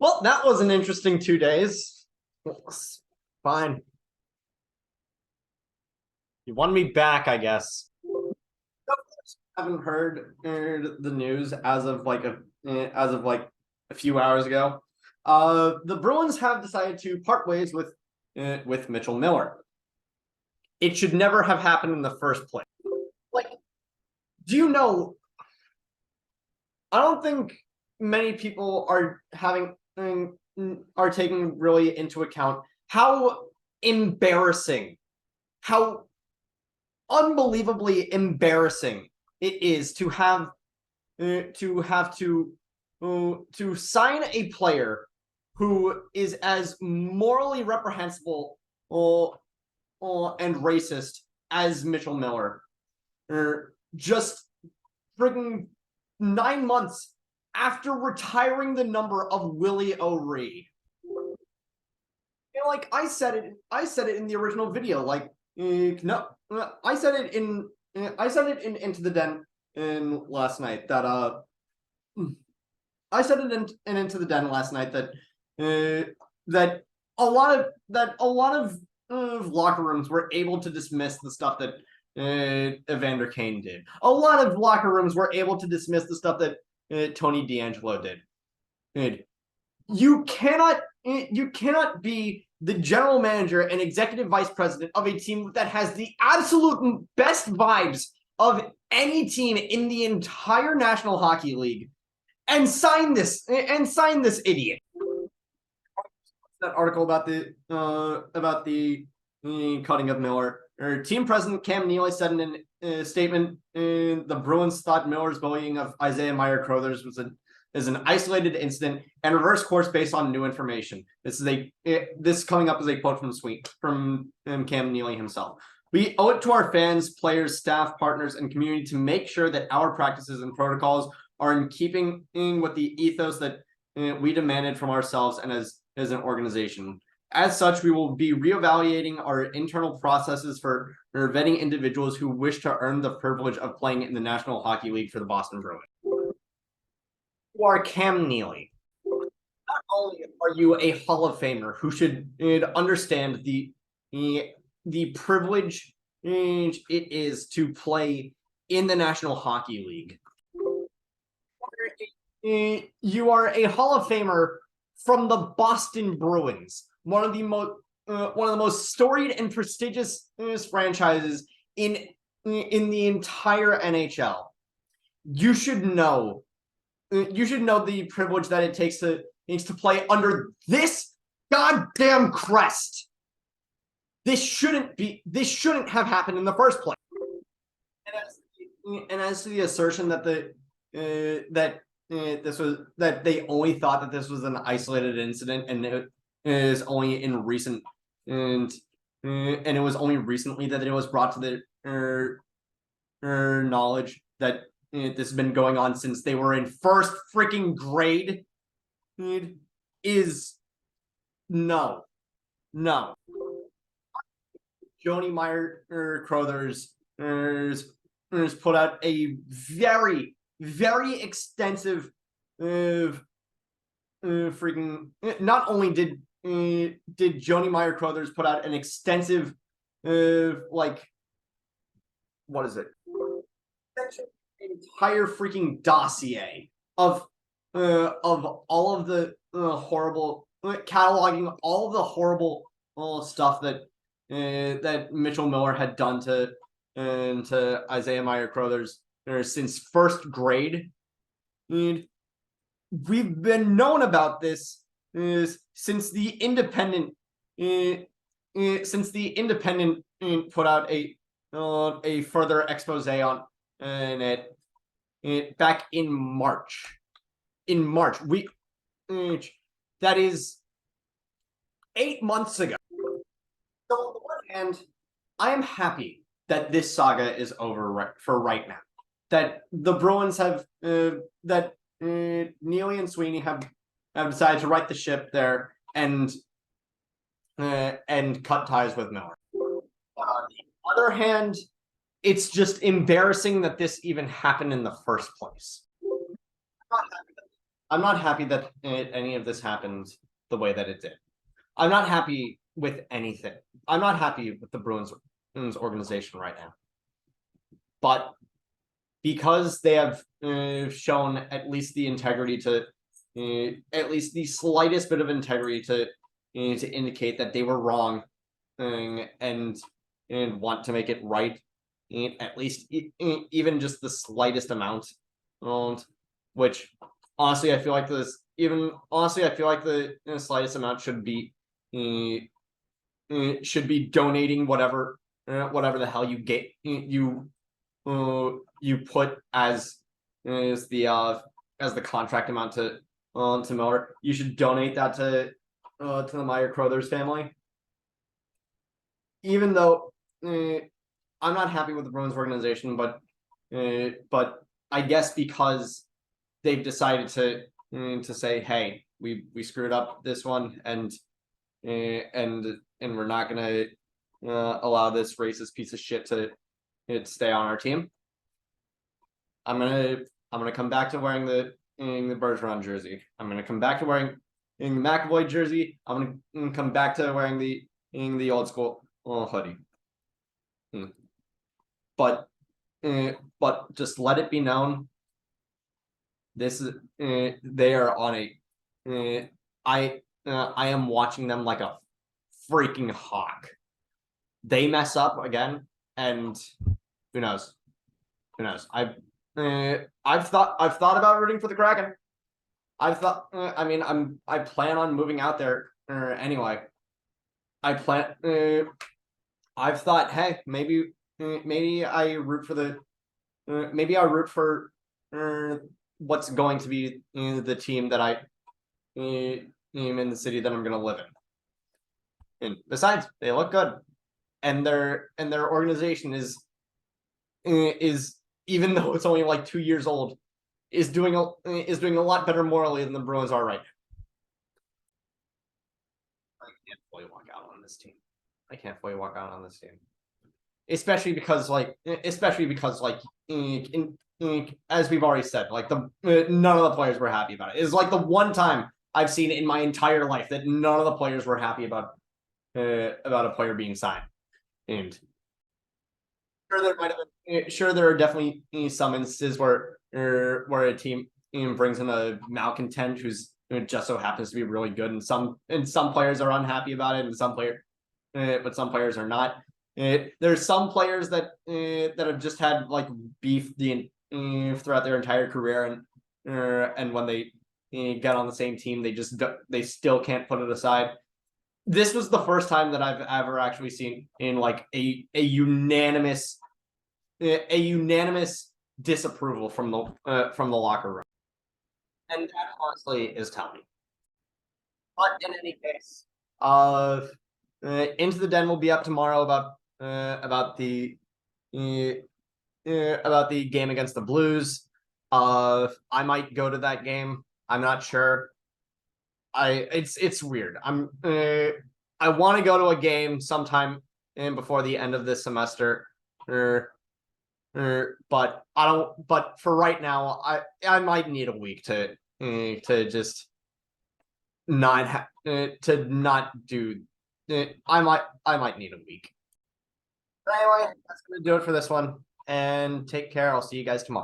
Well, that was an interesting 2 days. Fine. You won me back, I guess. Haven't heard the news as of like a few hours ago. The Bruins have decided to part ways with Mitchell Miller. It should never have happened in the first place. Like, do you know? I don't think many people are taking really into account how embarrassing, how unbelievably embarrassing it is to have to sign a player who is as morally reprehensible and racist as Mitchell Miller. Just friggin' 9 months after retiring the number of Willie O'Ree. Like I said it in the original video. Like no, I said it in Into the Den last night that I said it in Into the Den last night that that a lot of locker rooms were able to dismiss the stuff that Evander Kane did. A lot of locker rooms were able to dismiss the stuff that Tony D'Angelo did. You cannot be the general manager and executive vice president of a team that has the absolute best vibes of any team in the entire National Hockey League and sign this idiot. That article about the cutting of Miller. Team president Cam Neely said in a statement, the Bruins thought Miller's bullying of Isaiah Meyer-Crothers is an isolated incident and reverse course based on new information. This coming up as a quote from Cam Neely himself. We owe it to our fans, players, staff, partners, and community to make sure that our practices and protocols are in keeping with the ethos that we demanded from ourselves and as an organization. As such, we will be reevaluating our internal processes for vetting individuals who wish to earn the privilege of playing in the National Hockey League for the Boston Bruins. You are Cam Neely. Not only are you a Hall of Famer who should understand the privilege it is to play in the National Hockey League, you are a Hall of Famer from the Boston Bruins, one of the most storied and prestigious franchises in the entire NHL. You should know the privilege that it takes to play under this goddamn crest. This shouldn't have happened in the first place. And as to the assertion that that they only thought that this was an isolated incident, and it is only in recent and it was only recently that it was brought to the knowledge that this has been going on since they were in first freaking grade. Is no. Joni Meyer-Crothers put out a very, very extensive freaking. Not only did Joni Meyer-Crothers put out an extensive what is it? Entire freaking dossier of all of the horrible cataloging all of the horrible stuff that Mitchell Miller had done to Isaiah Meyer-Crothers since first grade. We've been known about this since the Independent put out a further expose on it back in March. That is 8 months ago. So on the one hand, I am happy that this saga is over for right now. That the Bruins have that Neely and Sweeney have decided to right the ship there and cut ties with Miller. On the other hand, it's just embarrassing that this even happened in the first place. I'm not happy that any of this happened the way that it did. I'm not happy with anything. I'm not happy with the Bruins organization right now. But because they have shown at least the integrity to, at least the slightest bit of integrity to indicate that they were wrong, and want to make it right, at least even just the slightest amount, which honestly I feel like the slightest amount should be donating whatever the hell you get you put as the contract amount to Miller. You should donate that to the Meyer Crothers family. Even though I'm not happy with the Bruins organization, but I guess because they've decided to say, hey, we screwed up this one, and we're not gonna allow this racist piece of shit to stay on our team. I'm gonna come back to wearing the Bergeron jersey. I'm gonna come back to wearing the McAvoy jersey. I'm gonna come back to wearing the old school hoodie. But just let it be known, this is they are on a I am watching them like a freaking hawk. They mess up again, and who knows? I've thought about rooting for the Kraken. I plan on moving out there anyway. I've thought, hey, maybe I root for maybe I root for what's going to be the team that I am in the city that I'm going to live in. And besides, they look good, and their organization is even though it's only like 2 years old, is doing a lot better morally than the Bruins are right now. I can't fully walk out on this team. Especially because as we've already said, like none of the players were happy about it. It's like the one time I've seen in my entire life that none of the players were happy about a player being signed. And there are definitely some instances where a team brings in a malcontent who just so happens to be really good, and some players are unhappy about it, and but some players are not. There's some players that have just had like beef throughout their entire career, and when they get on the same team, they still can't put it aside. This was the first time that I've ever actually seen in like a unanimous disapproval from the locker room, and that honestly is telling. But in any case, Into the Den will be up tomorrow about the game against the Blues. I might go to that game. I'm not sure. It's weird. I want to go to a game sometime before the end of this semester. But I don't. But for right now, I might need a week to just to not do. I might need a week. But anyway, that's gonna do it for this one. And take care. I'll see you guys tomorrow.